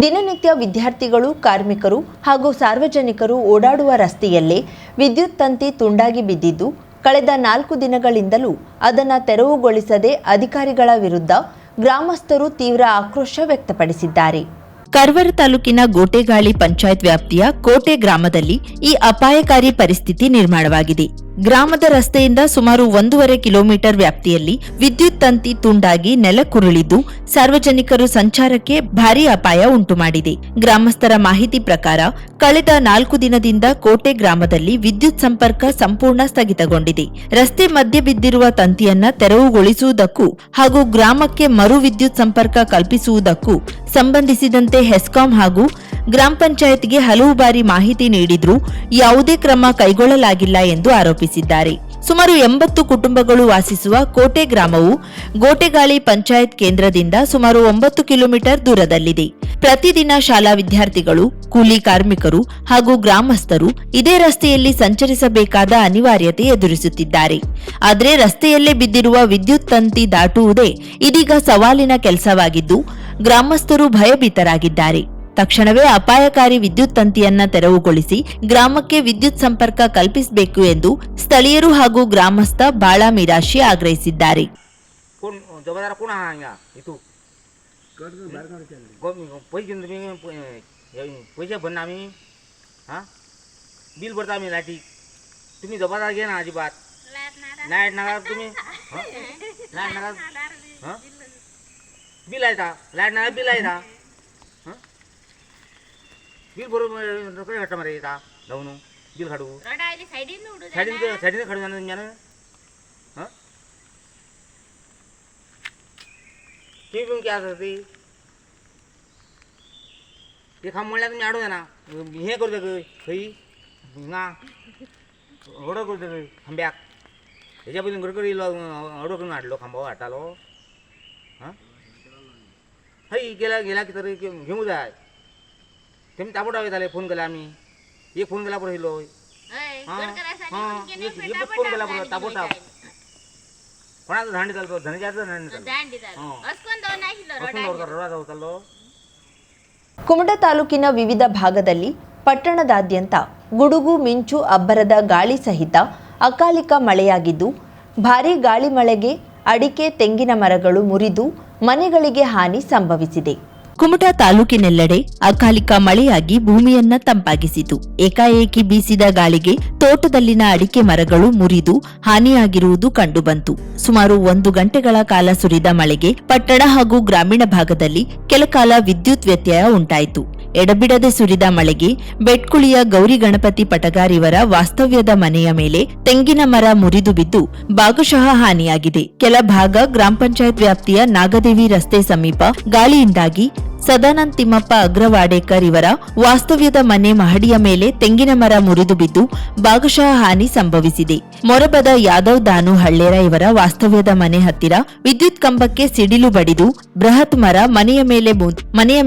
ದಿನನಿತ್ಯ ವಿದ್ಯಾರ್ಥಿಗಳು, ಕಾರ್ಮಿಕರು ಹಾಗೂ ಸಾರ್ವಜನಿಕರು ಓಡಾಡುವ ರಸ್ತೆಯಲ್ಲೇ ವಿದ್ಯುತ್ ತಂತಿ ತುಂಡಾಗಿ ಬಿದ್ದಿದ್ದು, ಕಳೆದ 4 ದಿನಗಳಿಂದಲೂ ಅದನ್ನು ತೆರವುಗೊಳಿಸದೆ ಅಧಿಕಾರಿಗಳ ವಿರುದ್ಧ ಗ್ರಾಮಸ್ಥರು ತೀವ್ರ ಆಕ್ರೋಶ ವ್ಯಕ್ತಪಡಿಸಿದ್ದಾರೆ. ಕರ್ವರ ತಾಲೂಕಿನ ಗೋಟೆಗಾಳಿ ಪಂಚಾಯತ್ ವ್ಯಾಪ್ತಿಯ ಕೋಟೆ ಗ್ರಾಮದಲ್ಲಿ ಈ ಅಪಾಯಕಾರಿ ಪರಿಸ್ಥಿತಿ ನಿರ್ಮಾಣವಾಗಿದೆ. ಗ್ರಾಮದ ರಸ್ತೆಯಿಂದ ಸುಮಾರು 1.5 ಕಿಲೋಮೀಟರ್ ವ್ಯಾಪ್ತಿಯಲ್ಲಿ ವಿದ್ಯುತ್ ತಂತಿ ತುಂಡಾಗಿ ನೆಲಕ್ಕುರುಳಿದ್ದು ಸಾರ್ವಜನಿಕರು ಸಂಚಾರಕ್ಕೆ ಭಾರೀ ಅಪಾಯ ಉಂಟುಮಾಡಿದೆ. ಗ್ರಾಮಸ್ಥರ ಮಾಹಿತಿ ಪ್ರಕಾರ ಕಳೆದ 4 ದಿನದಿಂದ ಕೋಟೆ ಗ್ರಾಮದಲ್ಲಿ ವಿದ್ಯುತ್ ಸಂಪರ್ಕ ಸಂಪೂರ್ಣ ಸ್ಥಗಿತಗೊಂಡಿದೆ. ರಸ್ತೆ ಮಧ್ಯೆ ಬಿದ್ದಿರುವ ತಂತಿಯನ್ನ ತೆರವುಗೊಳಿಸುವುದಕ್ಕೂ ಹಾಗೂ ಗ್ರಾಮಕ್ಕೆ ಮರು ವಿದ್ಯುತ್ ಸಂಪರ್ಕ ಕಲ್ಪಿಸುವುದಕ್ಕೂ ಸಂಬಂಧಿಸಿದಂತೆ ಹೆಸ್ಕಾಂ ಹಾಗೂ ಗ್ರಾಮ ಪಂಚಾಯತ್ಗೆ ಹಲವು ಬಾರಿ ಮಾಹಿತಿ ನೀಡಿದ್ರೂ ಯಾವುದೇ ಕ್ರಮ ಕೈಗೊಳ್ಳಲಾಗಿಲ್ಲ ಎಂದು ಆರೋಪಿಸಿದ್ದಾರೆ. ಸುಮಾರು 80 ಕುಟುಂಬಗಳು ವಾಸಿಸುವ ಕೋಟೆ ಗ್ರಾಮವು ಗೋಟೆಗಾಳಿ ಪಂಚಾಯತ್ ಕೇಂದ್ರದಿಂದ ಸುಮಾರು 9 ಕಿಲೋಮೀಟರ್ ದೂರದಲ್ಲಿದೆ. ಪ್ರತಿದಿನ ಶಾಲಾ ವಿದ್ಯಾರ್ಥಿಗಳು, ಕೂಲಿ ಕಾರ್ಮಿಕರು ಹಾಗೂ ಗ್ರಾಮಸ್ಥರು ಇದೇ ರಸ್ತೆಯಲ್ಲಿ ಸಂಚರಿಸಬೇಕಾದ ಅನಿವಾರ್ಯತೆ ಎದುರಿಸುತ್ತಿದ್ದಾರೆ. ಆದರೆ ರಸ್ತೆಯಲ್ಲೇ ಬಿದ್ದಿರುವ ವಿದ್ಯುತ್ ತಂತಿ ದಾಟುವುದೇ ಇದೀಗ ಸವಾಲಿನ ಕೆಲಸವಾಗಿದ್ದು ಗ್ರಾಮಸ್ಥರು ಭಯಭೀತರಾಗಿದ್ದಾರೆ. ತಕ್ಷಣವೇ ಅಪಾಯಕಾರಿ ವಿದ್ಯುತ್ ತಂತಿಯನ್ನ ತೆರವುಗೊಳಿಸಿ ಗ್ರಾಮಕ್ಕೆ ವಿದ್ಯುತ್ ಸಂಪರ್ಕ ಕಲ್ಪಿಸಬೇಕು ಎಂದು ಸ್ಥಳೀಯರು ಹಾಗೂ ಗ್ರಾಮಸ್ಥ ಬಾಳ ಮಿರಾಶಿ ಆಗ್ರಹಿಸಿದ್ದಾರೆ. बिल बरोबर घट्ट मारे येता जाऊन बिल काढू साईडीन काढू जाणं तुमच्यानं हां तुम्ही पण काय असं ते खांब म्हणल्या तुम्ही आडू ना हे करू दे खई ना ओढं करू दे खांब्याक ह्याच्यापासून गडकरी ओढं करून हाडलो खांबावर हाटालो हां हई गेला की तरी घेऊ जाय तुम्ही ताबडतोब झाले फोन केला आम्ही एक फोन केला बरं हिलो एक फोन केला बरं ताबडतोब कोणाचं धांडी चालतो धनजाचं चाललो. ಕುಮಟಾ ತಾಲೂಕಿನ ವಿವಿಧ ಭಾಗದಲ್ಲಿ ಪಟ್ಟಣದಾದ್ಯಂತ ಗುಡುಗು ಮಿಂಚು ಅಬ್ಬರದ ಗಾಳಿ ಸಹಿತ ಅಕಾಲಿಕ ಮಳೆಯಾಗಿದ್ದು, ಭಾರೀ ಗಾಳಿ ಮಳೆಗೆ ಅಡಿಕೆ, ತೆಂಗಿನ ಮರಗಳು ಮುರಿದು ಮನೆಗಳಿಗೆ ಹಾನಿ ಸಂಭವಿಸಿದೆ. ಕುಮಟಾ ತಾಲೂಕಿನೆಲ್ಲೆಡೆ ಅಕಾಲಿಕ ಮಳೆಯಾಗಿ ಭೂಮಿಯನ್ನ ತಂಪಾಗಿಸಿತು. ಏಕಾಏಕಿ ಬೀಸಿದ ಗಾಳಿಗೆ ತೋಟದಲ್ಲಿನ ಅಡಿಕೆ ಮರಗಳು ಮುರಿದು ಹಾನಿಯಾಗಿರುವುದು ಕಂಡುಬಂತು. ಸುಮಾರು 1 ಗಂಟೆಗಳ ಕಾಲ ಸುರಿದ ಮಳೆಗೆ ಪಟ್ಟಣ ಹಾಗೂ ಗ್ರಾಮೀಣ ಭಾಗದಲ್ಲಿ ಕೆಲಕಾಲ ವಿದ್ಯುತ್ ವ್ಯತ್ಯಯ ಉಂಟಾಯಿತು. ಎಡಬಿಡದೆ ಸುರಿದ ಮಳೆಗೆ ಬೆಟ್ಕುಳಿಯ ಗೌರಿ ಗಣಪತಿ ಪಟಗಾರಿವರ ವಾಸ್ತವ್ಯದ ಮನೆಯ ಮೇಲೆ ತೆಂಗಿನ ಮರ ಮುರಿದು ಬಿದ್ದು ಭಾಗಶಃ ಹಾನಿಯಾಗಿದೆ. ಕೆಲ ಭಾಗ ಗ್ರಾಮ ಪಂಚಾಯತ್ ವ್ಯಾಪ್ತಿಯ ನಾಗದೇವಿ ರಸ್ತೆ ಸಮೀಪ ಗಾಳಿಯಿಂದಾಗಿ ಸದಾನಂದ ತಿಮ್ಮಪ್ಪ ಅಗ್ರವಾಡೇಕರ್ ಇವರ ವಾಸ್ತವ್ಯದ ಮನೆ ಮಹಡಿಯ ಮೇಲೆ ತೆಂಗಿನ ಮರ ಮುರಿದು ಬಿದ್ದು ಭಾಗಶಃ ಹಾನಿ ಸಂಭವಿಸಿದೆ. ಮೊರಬದ ಯಾದವ್ ದಾನು ಹಳ್ಳೇರ ಇವರ ವಾಸ್ತವ್ಯದ ಮನೆ ಹತ್ತಿರ ವಿದ್ಯುತ್ ಕಂಬಕ್ಕೆ ಸಿಡಿಲು ಬಡಿದು ಬೃಹತ್ ಮರ ಮನೆಯ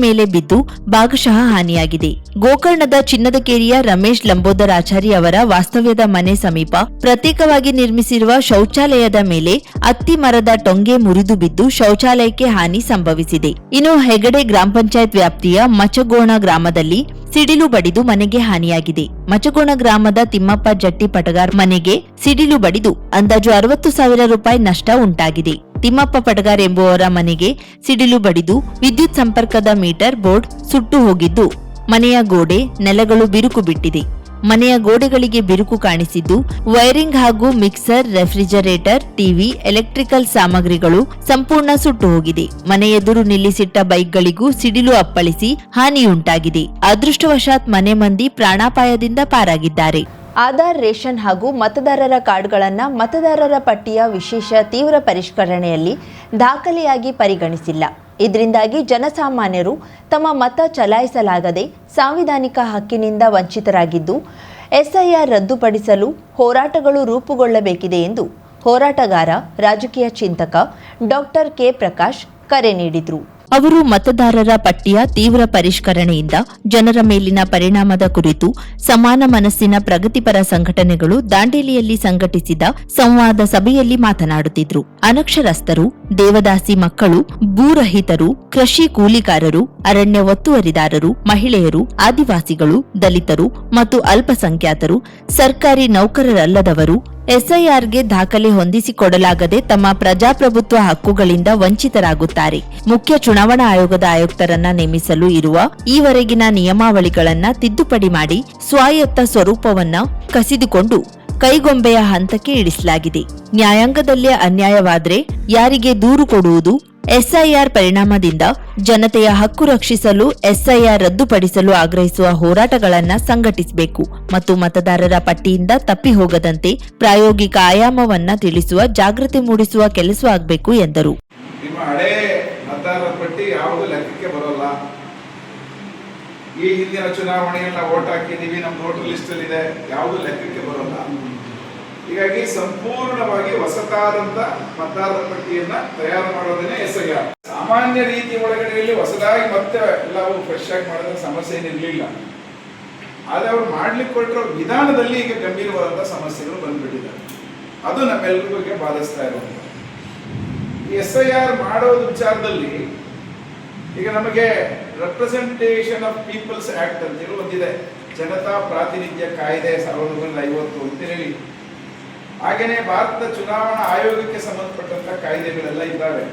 ಮೇಲೆ ಬಿದ್ದು ಭಾಗಶಃ ಹಾನಿಯಾಗಿದೆ. ಗೋಕರ್ಣದ ಚಿನ್ನದಕೇರಿಯ ರಮೇಶ್ ಲಂಬೋದರ್ ಆಚಾರಿ ಅವರ ವಾಸ್ತವ್ಯದ ಮನೆ ಸಮೀಪ ಪ್ರತ್ಯೇಕವಾಗಿ ನಿರ್ಮಿಸಿರುವ ಶೌಚಾಲಯದ ಮೇಲೆ ಅತ್ತಿ ಮರದ ಟೊಂಗೆ ಮುರಿದು ಬಿದ್ದು ಶೌಚಾಲಯಕ್ಕೆ ಹಾನಿ ಸಂಭವಿಸಿದೆ. ಇನ್ನು ಹೆಗಡೆ ಗ್ರಾಮ ಪಂಚಾಯತ್ ವ್ಯಾಪ್ತಿಯ ಮಚಗೋಣ ಗ್ರಾಮದಲ್ಲಿ ಸಿಡಿಲು ಬಡಿದು ಮನೆಗೆ ಹಾನಿಯಾಗಿದೆ. ಮಚಗೋಣ ಗ್ರಾಮದ ತಿಮ್ಮಪ್ಪ ಜಟ್ಟಿ ಪಟಗಾರ್ ಮನೆಗೆ ಸಿಡಿಲು ಬಡಿದು ಅಂದಾಜು 60,000 ರೂಪಾಯಿ ನಷ್ಟ ಉಂಟಾಗಿದೆ. ತಿಮ್ಮಪ್ಪ ಪಟಗಾರ್ ಎಂಬುವವರ ಮನೆಗೆ ಸಿಡಿಲು ಬಡಿದು ವಿದ್ಯುತ್ ಸಂಪರ್ಕದ ಮೀಟರ್ ಬೋರ್ಡ್ ಸುಟ್ಟು ಹೋಗಿದ್ದು ಮನೆಯ ಗೋಡೆ, ನೆಲಗಳು ಬಿರುಕು ಬಿಟ್ಟಿದೆ. ಮನೆಯ ಗೋಡೆಗಳಿಗೆ ಬಿರುಕು ಕಾಣಿಸಿದ್ದು ವೈರಿಂಗ್ ಹಾಗೂ ಮಿಕ್ಸರ್, ರೆಫ್ರಿಜರೇಟರ್, ಟಿವಿ, ಎಲೆಕ್ಟ್ರಿಕಲ್ ಸಾಮಗ್ರಿಗಳು ಸಂಪೂರ್ಣ ಸುಟ್ಟು ಹೋಗಿದೆ. ಮನೆ ಎದುರು ನಿಲ್ಲಿಸಿಟ್ಟ ಬೈಕ್ಗಳಿಗೂ ಸಿಡಿಲು ಅಪ್ಪಳಿಸಿ ಹಾನಿಯುಂಟಾಗಿದೆ. ಅದೃಷ್ಟವಶಾತ್ ಮನೆ ಮಂದಿ ಪ್ರಾಣಾಪಾಯದಿಂದ ಪಾರಾಗಿದ್ದಾರೆ. ಆಧಾರ್, ರೇಷನ್ ಹಾಗೂ ಮತದಾರರ ಕಾರ್ಡ್ಗಳನ್ನು ಮತದಾರರ ಪಟ್ಟಿಯ ವಿಶೇಷ ತೀವ್ರ ಪರಿಷ್ಕರಣೆಯಲ್ಲಿ ದಾಖಲೆಯಾಗಿ ಪರಿಗಣಿಸಿಲ್ಲ. ಇದರಿಂದಾಗಿ ಜನಸಾಮಾನ್ಯರು ತಮ್ಮ ಮತ ಚಲಾಯಿಸಲಾಗದೆ ಸಾಂವಿಧಾನಿಕ ಹಕ್ಕಿನಿಂದ ವಂಚಿತರಾಗಿದ್ದು, ಎಸ್ಐಆರ್ ರದ್ದುಪಡಿಸಲು ಹೋರಾಟಗಳು ರೂಪುಗೊಳ್ಳಬೇಕಿದೆ ಎಂದು ಹೋರಾಟಗಾರ, ರಾಜಕೀಯ ಚಿಂತಕ ಡಾಕ್ಟರ್ ಕೆ. ಪ್ರಕಾಶ್ ಕರೆ ನೀಡಿದರು. ಅವರು ಮತದಾರರ ಪಟ್ಟಿಯ ತೀವ್ರ ಪರಿಷ್ಕರಣೆಯಿಂದ ಜನರ ಮೇಲಿನ ಪರಿಣಾಮದ ಕುರಿತು ಸಮಾನ ಮನಸ್ಸಿನ ಪ್ರಗತಿಪರ ಸಂಘಟನೆಗಳು ದಾಂಡೇಲಿಯಲ್ಲಿ ಸಂಘಟಿಸಿದ ಸಂವಾದ ಸಭೆಯಲ್ಲಿ ಮಾತನಾಡುತ್ತಿದ್ರು. ಅನಕ್ಷರಸ್ಥರು, ದೇವದಾಸಿ ಮಕ್ಕಳು, ಭೂರಹಿತರು, ಕೃಷಿ ಕೂಲಿಕಾರರು, ಅರಣ್ಯ ಒತ್ತುವರಿದಾರರು, ಮಹಿಳೆಯರು, ಆದಿವಾಸಿಗಳು, ದಲಿತರು ಮತ್ತು ಅಲ್ಪಸಂಖ್ಯಾತರು, ಸರ್ಕಾರಿ ನೌಕರರಲ್ಲದವರು ಎಸ್ಐಆರ್ಗೆ ದಾಖಲೆ ಹೊಂದಿಸಿಕೊಡಲಾಗದೆ ತಮ್ಮ ಪ್ರಜಾಪ್ರಭುತ್ವ ಹಕ್ಕುಗಳಿಂದ ವಂಚಿತರಾಗುತ್ತಾರೆ. ಮುಖ್ಯ ಚುನಾವಣಾ ಆಯೋಗದ ಆಯುಕ್ತರನ್ನ ನೇಮಿಸಲು ಇರುವ ಈವರೆಗಿನ ನಿಯಮಾವಳಿಗಳನ್ನ ತಿದ್ದುಪಡಿ ಮಾಡಿ ಸ್ವಾಯತ್ತ ಸ್ವರೂಪವನ್ನ ಕಸಿದುಕೊಂಡು ಕೈಗೊಂಬೆಯ ಹಂತಕ್ಕೆ ಇಳಿಸಲಾಗಿದೆ. ನ್ಯಾಯಾಂಗದಲ್ಲೇ ಅನ್ಯಾಯವಾದ್ರೆ ಯಾರಿಗೆ ದೂರು ಕೊಡುವುದು? ಎಸ್ಐಆರ್ ಪರಿಣಾಮದಿಂದ ಜನತೆಯ ಹಕ್ಕು ರಕ್ಷಿಸಲು ಎಸ್ಐಆರ್ ರದ್ದುಪಡಿಸಲು ಆಗ್ರಹಿಸುವ ಹೋರಾಟಗಳನ್ನು ಸಂಘಟಿಸಬೇಕು ಮತ್ತು ಮತದಾರರ ಪಟ್ಟಿಯಿಂದ ತಪ್ಪಿ ಹೋಗದಂತೆ ಪ್ರಾಯೋಗಿಕ ಆಯಾಮವನ್ನ ತಿಳಿಸುವ ಜಾಗೃತಿ ಮೂಡಿಸುವ ಕೆಲಸವಾಗಬೇಕು ಎಂದರು. ನಿಮ್ಮ ಹಳೆ ಮತದಾರರ ಪಟ್ಟಿ ಯಾವುದು ಲೆಕ್ಕಕ್ಕೆ ಬರೋಲ್ಲ. ಈ ಹಿಂದಿನ ಚುನಾವಣೆಯನ್ನ ವೋಟ್ ಹಾಕಿದೀವಿ, ನಮ್ಮ ವೋಟರ್ ಲಿಸ್ಟ್ ಅಲ್ಲಿ ಇದೆ, ಯಾವುದು ಲೆಕ್ಕಕ್ಕೆ ಬರೋಲ್ಲ. ಹೀಗಾಗಿ ಸಂಪೂರ್ಣವಾಗಿ ಹೊಸತಾದಂತ ಮತದಾರರ ಪಟ್ಟಿಯನ್ನ ತಯಾರು ಮಾಡೋದನ್ನೇ ಎಸ್ಐಆರ್. ಸಾಮಾನ್ಯ ರೀತಿ ಒಳಗಡೆಯಲ್ಲಿ ಹೊಸದಾಗಿ ಮತ್ತೆ ಎಲ್ಲವೂ ಫ್ರೆಶ್ ಆಗಿ ಮಾಡೋದ್ರ ಸಮಸ್ಯೆ ಏನಿರಲಿಲ್ಲ. ಆದ್ರೆ ಅವ್ರು ಮಾಡ್ಲಿಕ್ಕೆ ಕೊಟ್ಟಿರೋ ವಿಧಾನದಲ್ಲಿ ಈಗ ಗಂಭೀರವಾದಂತಹ ಸಮಸ್ಯೆಗಳು ಬಂದ್ಬಿಟ್ಟಿದ್ದಾರೆ. ಅದು ನಮ್ಮೆಲ್ಲರಿಗೂ ಬಾಧಿಸ್ತಾ ಇರುವಂತ ಈ ಎಸ್ಐಆರ್ ಮಾಡೋದು ವಿಚಾರದಲ್ಲಿ ಈಗ ನಮಗೆ ರೆಪ್ರೆಸೆಂಟೇಷನ್ ಆಫ್ ಪೀಪಲ್ಸ್ ಆಕ್ಟ್ ಅಂತ ಹೇಳಿ ಒಂದಿದೆ, ಜನತಾ ಪ್ರಾತಿನಿಧ್ಯ ಕಾಯ್ದೆ 1950 ಅಂತ ಹೇಳಿ. ಹಾಗೇನೆ ಭಾರತದ ಚುನಾವಣಾ ಆಯೋಗಕ್ಕೆ ಸಂಬಂಧಪಟ್ಟಂತ ಕಾಯ್ದೆಗಳೆಲ್ಲ ಇದ್ದಾವೆ.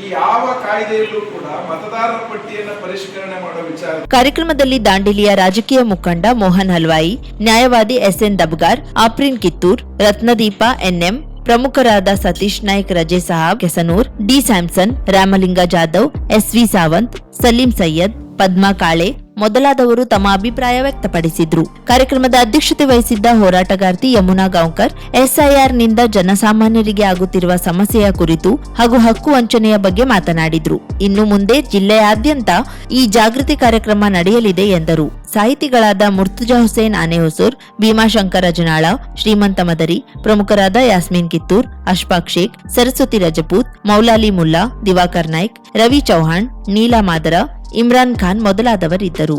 ಈ ಯಾವ ಕಾಯ್ದೆಯಲ್ಲೂ ಕೂಡ ಮತದಾರರ ಪಟ್ಟಿಯನ್ನು ಪರಿಷ್ಕರಣೆ ಮಾಡೋ ವಿಚಾರ. ಕಾರ್ಯಕ್ರಮದಲ್ಲಿ ದಾಂಡೇಲಿಯ ರಾಜಕೀಯ ಮುಖಂಡ ಮೋಹನ್ ಹಲ್ವಾಯಿ, ನ್ಯಾಯವಾದಿ ಎಸ್ಎನ್ ದಬ್ಗಾರ್, ಆಪ್ರಿನ್ ಕಿತ್ತೂರ್, ರತ್ನದೀಪ ಎನ್ಎಂ, ಪ್ರಮುಖರಾದ ಸತೀಶ್ ನಾಯ್ಕ್, ರಜೆ ಸಾಹಬ್ ಕೆಸನೂರ್, ಡಿ ಸ್ಯಾಮ್ಸನ್, ರಾಮಲಿಂಗ ಜಾಧವ್, ಎಸ್ವಿ ಸಾವಂತ್, ಸಲೀಂ ಸೈಯದ್, ಪದ್ಮಾ ಕಾಳೆ ಮೊದಲಾದವರು ತಮ್ಮ ಅಭಿಪ್ರಾಯ ವ್ಯಕ್ತಪಡಿಸಿದ್ರು. ಕಾರ್ಯಕ್ರಮದ ಅಧ್ಯಕ್ಷತೆ ವಹಿಸಿದ್ದ ಹೋರಾಟಗಾರ್ತಿ ಯಮುನಾ ಗಾಂವ್ಕರ್ ಎಸ್ಐಆರ್ನಿಂದ ಜನಸಾಮಾನ್ಯರಿಗೆ ಆಗುತ್ತಿರುವ ಸಮಸ್ಯೆಯ ಕುರಿತು ಹಾಗೂ ಹಕ್ಕು ವಂಚನೆಯ ಬಗ್ಗೆ ಮಾತನಾಡಿದ್ರು. ಇನ್ನು ಮುಂದೆ ಜಿಲ್ಲೆಯಾದ್ಯಂತ ಈ ಜಾಗೃತಿ ಕಾರ್ಯಕ್ರಮ ನಡೆಯಲಿದೆ ಎಂದರು. ಸಾಹಿತಿಗಳಾದ ಮುರ್ತುಜಾ ಹುಸೇನ್ ಆನೆಹೊಸೂರ್, ಭೀಮಾಶಂಕರ ಅಜನಾಳ, ಶ್ರೀಮಂತ ಮದರಿ, ಪ್ರಮುಖರಾದ ಯಾಸ್ಮೀನ್ ಕಿತ್ತೂರ್, ಅಶ್ಫಾಕ್ ಶೇಖ್, ಸರಸ್ವತಿ ರಜಪೂತ್, ಮೌಲಾಲಿ ಮುಲ್ಲಾ, ದಿವಾಕರ್ ನಾಯ್ಕ್, ರವಿ ಚೌಹಾಣ್, ನೀಲಾ ಮಾದರ, ಇಮ್ರಾನ್ ಖಾನ್ ಮೊದಲಾದವರಿದ್ದರು.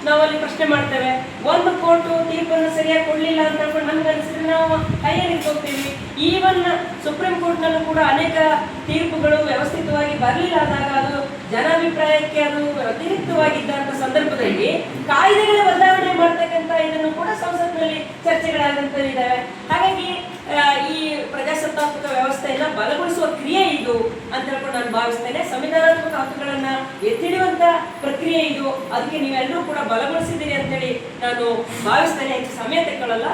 ನಾವಲ್ಲಿ ಪ್ರಶ್ನೆ ಮಾಡ್ತೇವೆ, ಒಂದು ಕೋರ್ಟು ತೀರ್ಪನ್ನು ಸರಿಯಾಗಿ ಕೊಡ್ಲಿಲ್ಲ ಅಂತ ನಮ್ಗೆ ಅನಿಸಿದ್ರೆ ನಾವು ಹೈಯರಿಗೆ ಹೋಗ್ತೀವಿ. ಈವನ್ ಸುಪ್ರೀಂ ಕೋರ್ಟ್ನಲ್ಲೂ ಕೂಡ ಅನೇಕ ತೀರ್ಪುಗಳು ವ್ಯವಸ್ಥಿತವಾಗಿ ಬರಲಿಲ್ಲ ಆದಾಗ ಅದು ಜನಾಭಿಪ್ರಾಯಕ್ಕೆ ಅದು ವ್ಯತಿರಿಕ್ತವಾಗಿದ್ದಂಥ ಸಂದರ್ಭದಲ್ಲಿ ಕಾಯ್ದೆಗಳ ಬದಲಾವಣೆ ಮಾಡ್ತಕ್ಕಂಥ ಇದನ್ನು ಕೂಡ ಸಂಸತ್ನಲ್ಲಿ ಚರ್ಚೆಗಳಾದಂಥವಿದ್ದಾವೆ. ಹಾಗಾಗಿ ಈ ಪ್ರಜಾಸತ್ತಾತ್ಮಕ ವ್ಯವಸ್ಥೆಯನ್ನ ಬಲಗೊಳಿಸುವ ಕ್ರಿಯೆ ಇದು ಅಂತ ಹೇಳ್ಕೊಂಡು ನಾನು ಭಾವಿಸ್ತೇನೆ. ಸಂವಿಧಾನಾತ್ಮಕ ಹಕ್ಕುಗಳನ್ನ ಎತ್ತಿಡುವಂತ ಪ್ರಕ್ರಿಯೆ ಇದು. ಅದಕ್ಕೆ ನೀವೆಲ್ಲರೂ ಕೂಡ ಬಲಗೊಳಿಸಿದ್ದೀರಿ ಅಂತೇಳಿ ನಾನು ಭಾವಿಸ್ತೇನೆ. ಹೆಚ್ಚು ಸಮಯ ತೆಕ್ಕೊಳ್ಳಲ್ಲ.